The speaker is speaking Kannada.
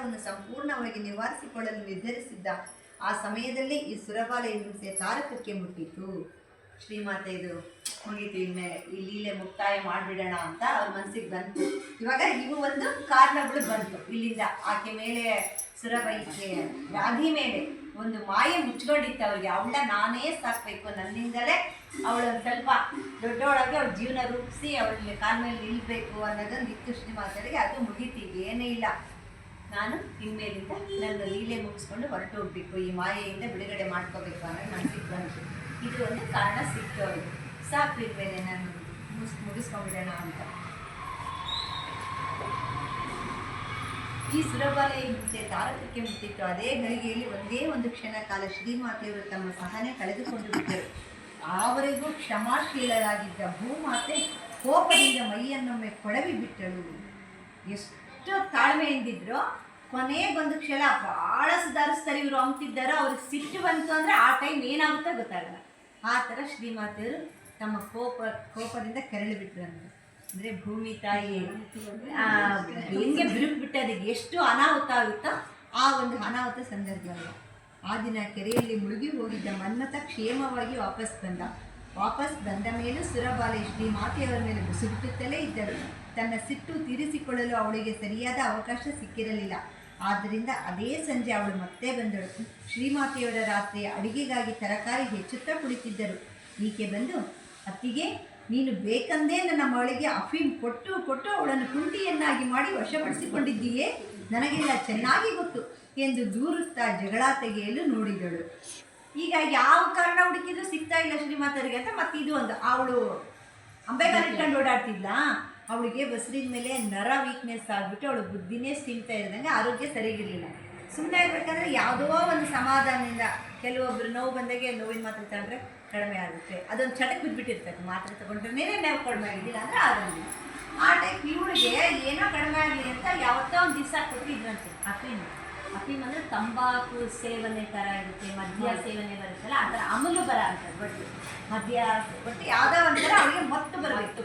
ವನ್ನು ಸಂಪೂರ್ಣವಾಗಿ ನಿವಾರಿಸಿಕೊಳ್ಳಲು ನಿರ್ಧರಿಸಿದ್ದ ಆ ಸಮಯದಲ್ಲೇ ಈ ಸುರಬಾಲ ಹಿಂಸೆ ತಾರಕಕ್ಕೆ ಮುಟ್ಟಿತು. ಶ್ರೀಮಾತೆ ಇದು ಮುಗೀತು, ಇನ್ಮೇಲೆ ಈ ಲೀಲೆ ಮುಕ್ತಾಯ ಮಾಡಿಬಿಡೋಣ ಅಂತ ಅವ್ರ ಮನಸ್ಸಿಗೆ ಬಂತು. ಇವಾಗ ಇವು ಒಂದು ಕಾರಣಗಳು ಬಂತು. ಇಲ್ಲಿಂದ ಆಕೆ ಮೇಲೆ ಸುರಬೈಕೆ ರಾಧಿ ಮೇಲೆ ಒಂದು ಮಾಯೆ ಮುಚ್ಕೊಂಡಿತ್ತು ಅವ್ರಿಗೆ. ಅವಳ ನಾನೇ ಸಾಕಬೇಕು, ನನ್ನಿಂದಲೇ ಅವಳು ಒಂದು ಸ್ವಲ್ಪ ದೊಡ್ಡವಳಾಗಿ ಅವಳ ಜೀವನ ರೂಪಿಸಿ ಅವಳಿಗೆ ಕಾಲ ಮೇಲೆ ನಿಲ್ಲಬೇಕು ಅನ್ನೋದೊಂದು ಇತ್ತು ಶ್ರೀಮಾತೆಗೆ. ಅದು ಮುಗೀತು, ಏನೂ ಇಲ್ಲ, ನಾನು ಇನ್ಮೇಲಿಂದ ನನ್ನ ಲೀಲೆ ಮುಗಿಸ್ಕೊಂಡು ಹೊರಟು ಹೋಗ್ಬೇಕು, ಈ ಮಾಯೆಯಿಂದ ಬಿಡುಗಡೆ ಮಾಡ್ಕೋಬೇಕು ಅನ್ನೋದು ಮನಸ್ಸಿಗೆ ಬಂತು. ಇದು ಒಂದು ಕಾರಣ ಸಿಕ್ತು ಅವ್ರಿಗೆ. ಸಾಕು, ಇನ್ಮೇಲೆ ನಾನು ಮುಗಿಸ್ಕೊಂಡ್ಬಿಡೋಣ ಅಂತ. ಈ ಸುರಬಾಲೆ ಹಿಂಸೆ ತಾರಕಕ್ಕೆ ಮುಟ್ಟಿತ್ತು. ಅದೇ ಗಳಿಗೆಯಲ್ಲಿ ಒಂದೇ ಒಂದು ಕ್ಷಣ ಕಾಲ ಶ್ರೀಮಾತೆಯವರು ತಮ್ಮ ಸಹನೆ ಕಳೆದುಕೊಂಡು ಬಿಟ್ಟರು. ಆವರೆಗೂ ಕ್ಷಮಾಶೀಲರಾಗಿದ್ದ ಭೂಮಾತೆ ಕೋಪದಿಂದ ಮೈಯನ್ನೊಮ್ಮೆ ಕೊಡವಿ ಬಿಟ್ಟಳು. ಎಷ್ಟು ತಾಳ್ಮೆಯಿಂದಿದ್ರು, ಕೊನೆಗೊಂದು ಕ್ಷಣ ಭಾಳ ಸುಧಾರಿಸ್ತಾರೆ ಇವರು ಅಂತಿದ್ದಾರೋ, ಅವ್ರಿಗೆ ಸಿಟ್ಟು ಬಂತು ಅಂದರೆ ಆ ಟೈಮ್ ಏನಾಗುತ್ತೋ ಗೊತ್ತಾಗಲ್ಲ. ಆ ಥರ ಶ್ರೀಮಾತೆಯವರು ತಮ್ಮ ಕೋಪದಿಂದ ಕೆರಳಿ ಬಿಟ್ಟರು. ಅಂದರೆ ಭೂಮಿ ತಾಯಿ ಹೆಂಗೆ ಬಿರುಕು ಬಿಟ್ಟೋದಕ್ಕೆ ಎಷ್ಟು ಅನಾಹುತ ಆಗುತ್ತೋ ಆ ಒಂದು ಅನಾಹುತ ಸಂದರ್ಭ. ಆ ದಿನ ಕೆರೆಯಲ್ಲಿ ಮುಳುಗಿ ಹೋಗಿದ್ದ ಮನ್ಮಥ ಕ್ಷೇಮವಾಗಿ ವಾಪಸ್ ಬಂದ ಮೇಲೂ ಸುರಬಾಲೆ ಶ್ರೀಮಾತೆಯವರ ಮೇಲೆ ಬುಸುಗುಟ್ಟುತ್ತಲೇ ಇದ್ದಳು. ತನ್ನ ಸಿಟ್ಟು ತೀರಿಸಿಕೊಳ್ಳಲು ಅವಳಿಗೆ ಸರಿಯಾದ ಅವಕಾಶ ಸಿಕ್ಕಿರಲಿಲ್ಲ. ಆದ್ದರಿಂದ ಅದೇ ಸಂಜೆ ಅವಳು ಮತ್ತೆ ಬಂದಳು. ಶ್ರೀಮಾತೆಯವರ ರಾತ್ರಿ ಅಡಿಗೆಗಾಗಿ ತರಕಾರಿ ಹೆಚ್ಚುತ್ತಾ ಕುಳಿತಿದ್ದರು. ಈಕೆ ಬಂದು, ಅತ್ತಿಗೆ, ನೀನು ಬೇಕಂದೇ ನನ್ನ ಮಗಳಿಗೆ ಅಫೀಮ್ ಕೊಟ್ಟು ಅವಳನ್ನು ಕುಂಟಿಯನ್ನಾಗಿ ಮಾಡಿ ವಶಪಡಿಸಿಕೊಂಡಿದ್ದೀಯೇ, ನನಗೆಲ್ಲ ಚೆನ್ನಾಗಿ ಗೊತ್ತು ಎಂದು ದೂರುತ್ತಾ ಜಗಳ ತೆಗೆಯಲು ನೋಡಿದಳು. ಈಗ ಯಾವ ಕಾರಣ ಹುಡುಕಿದ್ರು ಸಿಗ್ತಾ ಇಲ್ಲ ಶ್ರೀಮಾತರಿಗೆ ಅಂತ. ಮತ್ತು ಇದು ಒಂದು, ಅವಳು ಅಂಬೆಗಾಲು ಇಟ್ಕೊಂಡು ಓಡಾಡ್ತಿದ್ಲ, ಅವಳಿಗೆ ಬಸ್ರಿನ ಮೇಲೆ ನರ ವೀಕ್ನೆಸ್ ಆಗಿಬಿಟ್ಟು ಅವಳು ಬುದ್ಧಿನೇ ಸಿಗ್ತಾ ಇದ್ದಂಗೆ ಆರೋಗ್ಯ ಸರಿಗಿರಲಿಲ್ಲ. ಸುಮ್ಮನೆ ಇರಬೇಕಂದ್ರೆ ಯಾವುದೋ ಒಂದು ಸಮಾಧಾನದಿಂದ ಕೆಲವೊಬ್ಬರು ನೋವು ಬಂದಾಗೆ ನೋವಿನ ಮಾತ್ರೆ ತಗೊಂಡ್ರೆ ಕಡಿಮೆ ಆಗುತ್ತೆ, ಅದೊಂದು ಚಟಕ್ಕೆ ಬಿದ್ದುಬಿಟ್ಟಿರ್ತದೆ. ಮಾತ್ರೆ ತೊಗೊಂಡ್ರೆ ನಾವು ಕಡಿಮೆ ಆಗಿದ್ದಿಲ್ಲ ಅಂದರೆ ಆಗೋದಿಲ್ಲ. ಆ ಟೈಪ್ ಇವಳಿಗೆ ಏನೋ ಕಡಿಮೆ ಆಗಲಿ ಅಂತ ಯಾವತ್ತೋ ಒಂದು ದಿವಸ ಕೊಟ್ಟಿದ್ರಂತೆ ಅಫೀಮ್ ಅಂದರೆ ತಂಬಾಕು ಸೇವನೆ ಥರ ಇರುತ್ತೆ, ಮದ್ಯ ಸೇವನೆ ಬರುತ್ತಲ್ಲ ಆ ಥರ ಅಮಲು ಬರ ಅಂತ. ಬಟ್ ಯಾವುದೋ ಒಂಥರ ಅವಳಿಗೆ ಮತ್ತು ಬರಬೇಕು.